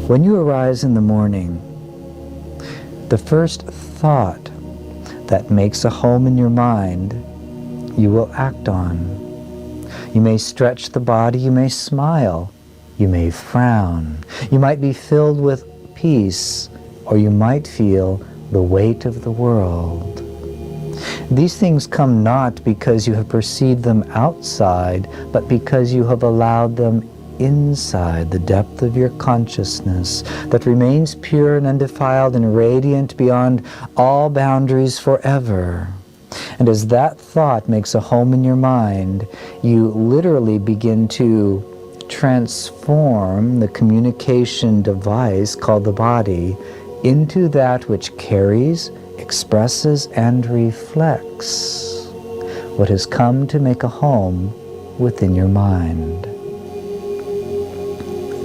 When you arise in the morning, the first thought that makes a home in your mind, you will act on. You may stretch the body, you may smile, you may frown, you might be filled with peace, or you might feel the weight of the world. These things come not because you have perceived them outside, but because you have allowed them inside the depth of your consciousness that remains pure and undefiled and radiant beyond all boundaries forever. And as that thought makes a home in your mind, you literally begin to transform the communication device called the body into that which carries, expresses, and reflects what has come to make a home within your mind.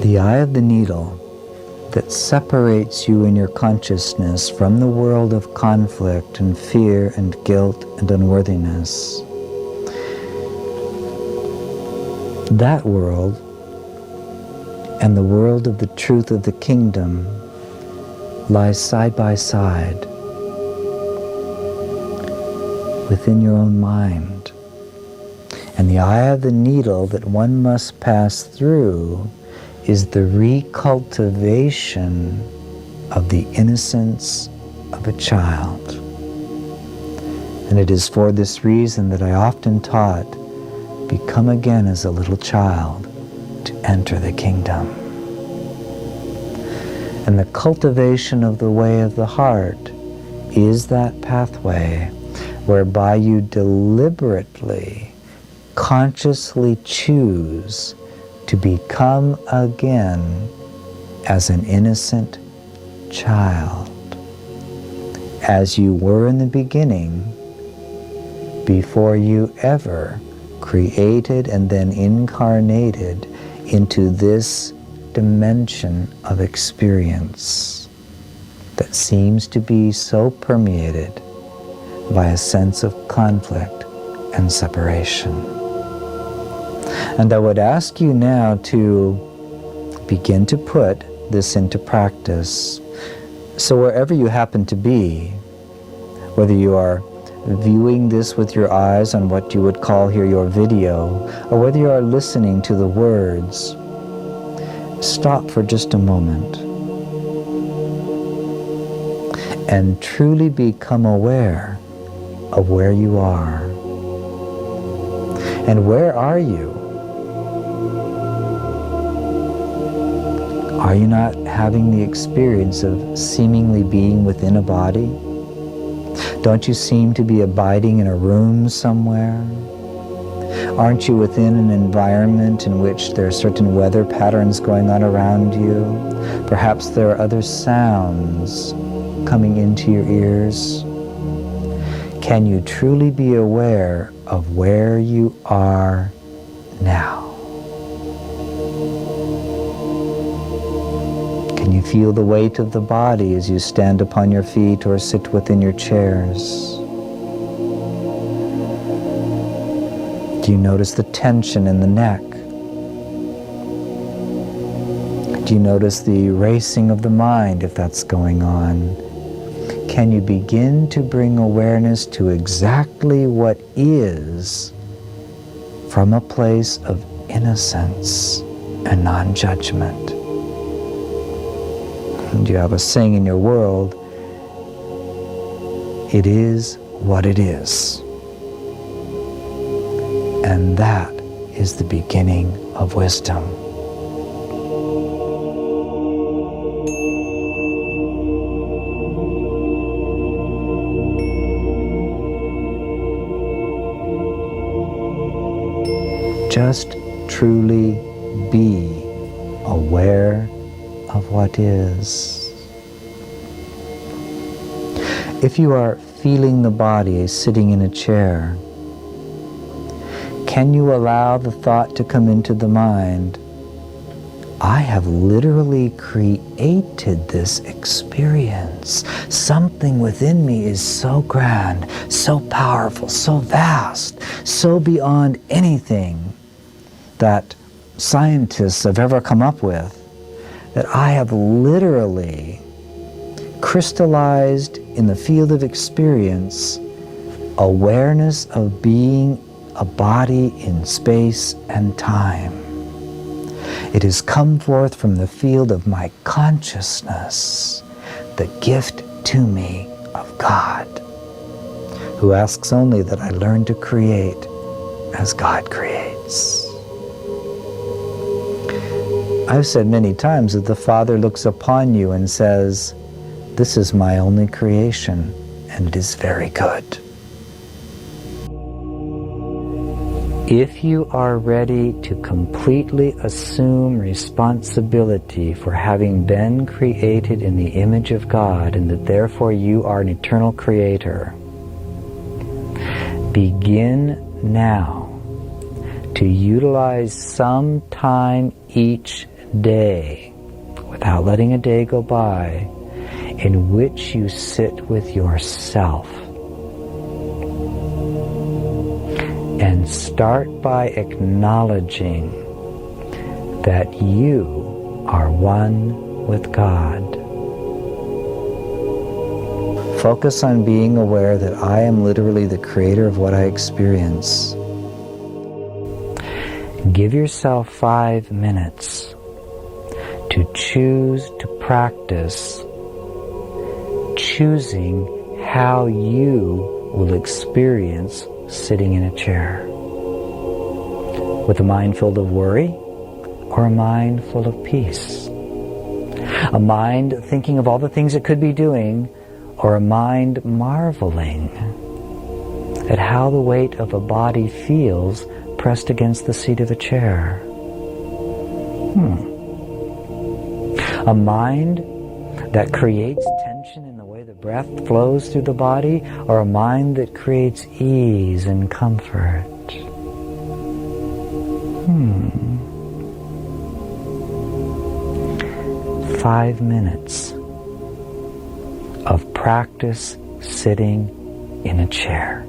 The eye of the needle that separates you in your consciousness from the world of conflict and fear and guilt and unworthiness. That world and the world of the truth of the kingdom lies side by side within your own mind. And the eye of the needle that one must pass through is the recultivation of the innocence of a child. And it is for this reason that I often taught, become again as a little child to enter the kingdom. And the cultivation of the way of the heart is that pathway whereby you deliberately, consciously choose to become again as an innocent child, as you were in the beginning, before you ever created and then incarnated into this dimension of experience that seems to be so permeated by a sense of conflict and separation. And I would ask you now to begin to put this into practice. So wherever you happen to be, whether you are viewing this with your eyes on what you would call here your video, or whether you are listening to the words, stop for just a moment and truly become aware of where you are. And where are you? Are you not having the experience of seemingly being within a body? Don't you seem to be abiding in a room somewhere? Aren't you within an environment in which there are certain weather patterns going on around you? Perhaps there are other sounds coming into your ears. Can you truly be aware of where you are now? Can you feel the weight of the body as you stand upon your feet or sit within your chairs? Do you notice the tension in the neck? Do you notice the racing of the mind if that's going on? Can you begin to bring awareness to exactly what is from a place of innocence and non-judgment? And you have a saying in your world, it is what it is. And that is the beginning of wisdom. Just truly be aware of what is. If you are feeling the body sitting in a chair, can you allow the thought to come into the mind, I have literally created this experience. Something within me is so grand, so powerful, so vast, so beyond anything that scientists have ever come up with, that I have literally crystallized in the field of experience awareness of being a body in space and time. It has come forth from the field of my consciousness, the gift to me of God, who asks only that I learn to create as God creates. I've said many times that the Father looks upon you and says, "This is my only creation, and it is very good." If you are ready to completely assume responsibility for having been created in the image of God, and that therefore you are an eternal creator, begin now to utilize some time each day, without letting a day go by, in which you sit with yourself. And start by acknowledging that you are one with God. Focus on being aware that I am literally the creator of what I experience. Give yourself 5 minutes to choose to practice choosing how you will experience sitting in a chair. With a mind filled of worry or a mind full of peace? A mind thinking of all the things it could be doing, or a mind marveling at how the weight of a body feels pressed against the seat of a chair? A mind that creates tension in the way the breath flows through the body, or a mind that creates ease and comfort? 5 minutes of practice sitting in a chair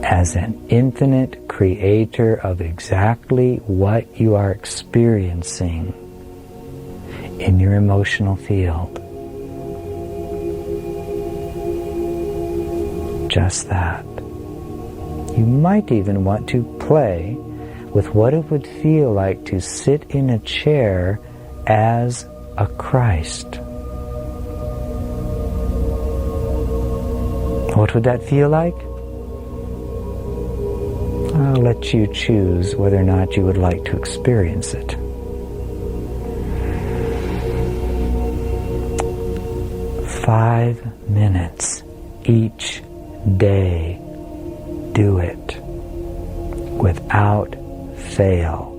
as an infinite creator of exactly what you are experiencing in your emotional field. Just that. You might even want to play with what it would feel like to sit in a chair as a Christ. What would that feel like? I'll let you choose whether or not you would like to experience it. 5 minutes each day. Do it without fail.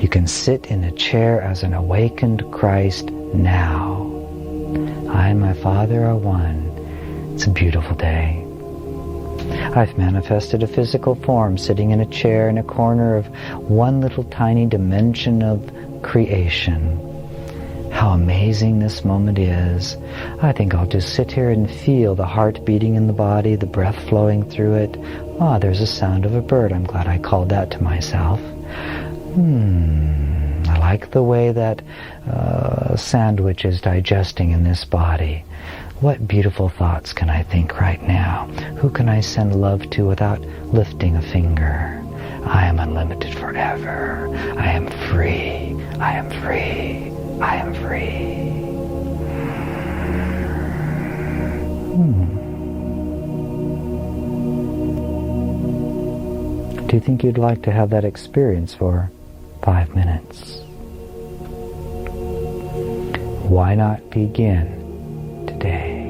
You can sit in a chair as an awakened Christ now. I and my Father are one. It's a beautiful day. I've manifested a physical form sitting in a chair in a corner of one little tiny dimension of creation. How amazing this moment is. I think I'll just sit here and feel the heart beating in the body, the breath flowing through it. Ah, there's a sound of a bird. I'm glad I called that to myself. I like the way that sandwich is digesting in this body. What beautiful thoughts can I think right now? Who can I send love to without lifting a finger? I am unlimited forever. I am free. I am free. I am free. Do you think you'd like to have that experience for 5 minutes? Why not begin today?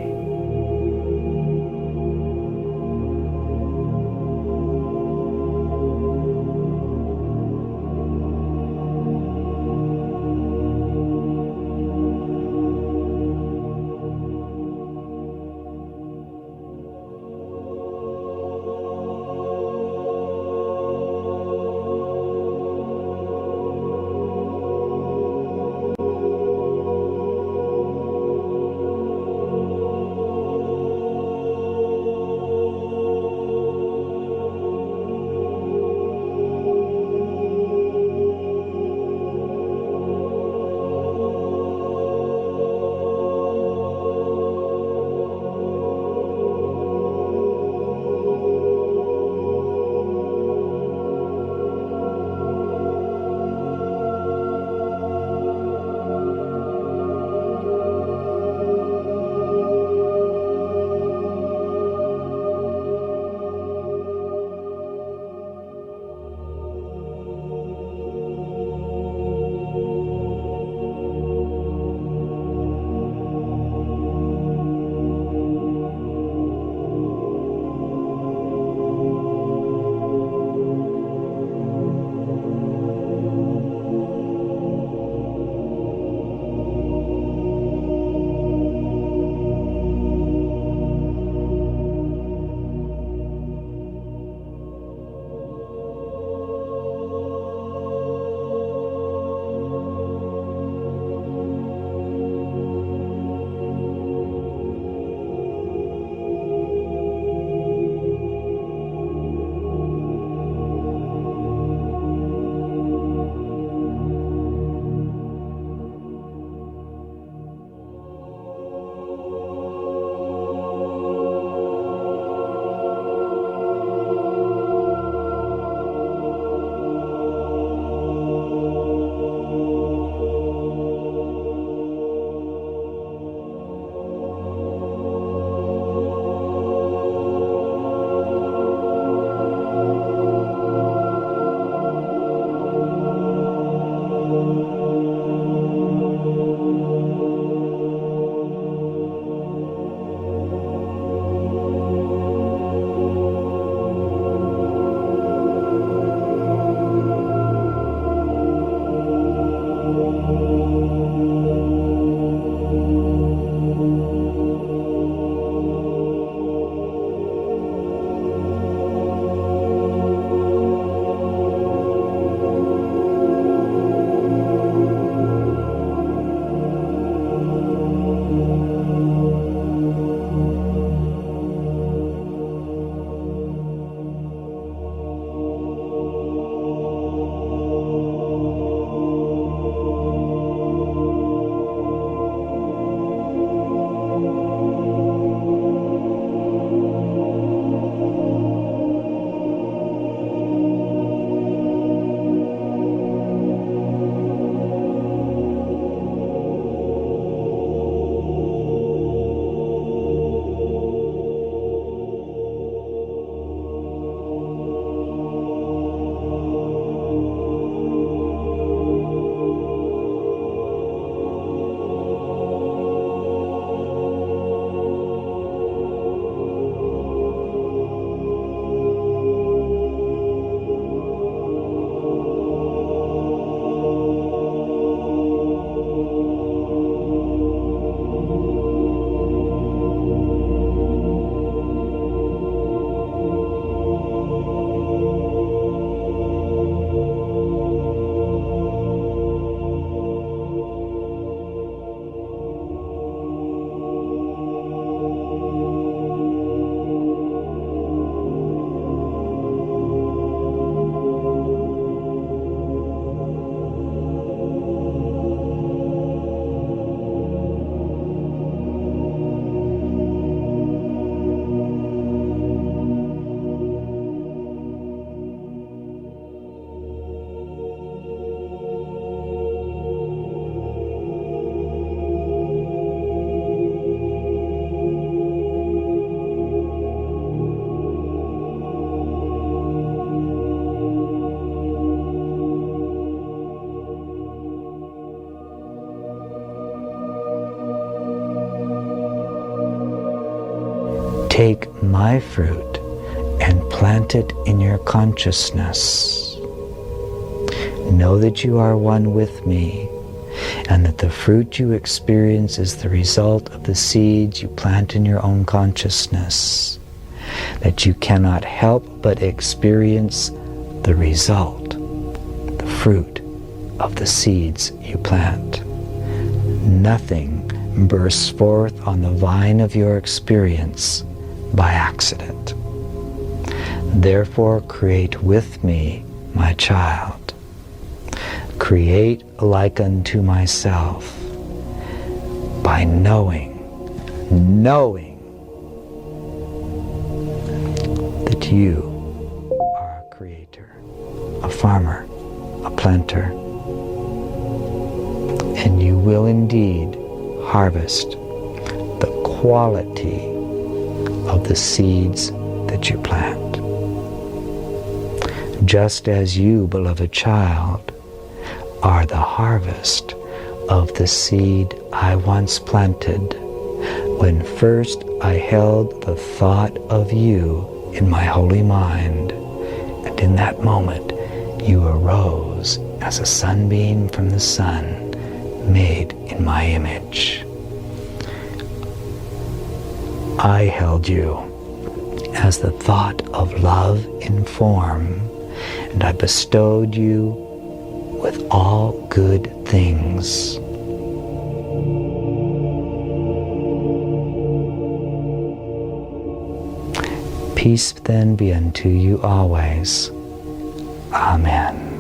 Take my fruit and plant it in your consciousness. Know that you are one with me, and that the fruit you experience is the result of the seeds you plant in your own consciousness. That you cannot help but experience the result, the fruit of the seeds you plant. Nothing bursts forth on the vine of your experience by accident. Therefore, create with me, my child. Create like unto myself by knowing that you are a creator, a farmer, a planter, and you will indeed harvest the quality of the seeds that you plant. Just as you, beloved child, are the harvest of the seed I once planted when first I held the thought of you in my holy mind, and in that moment you arose as a sunbeam from the sun, made in my image. I held you as the thought of love in form, and I bestowed you with all good things. Peace then be unto you always. Amen.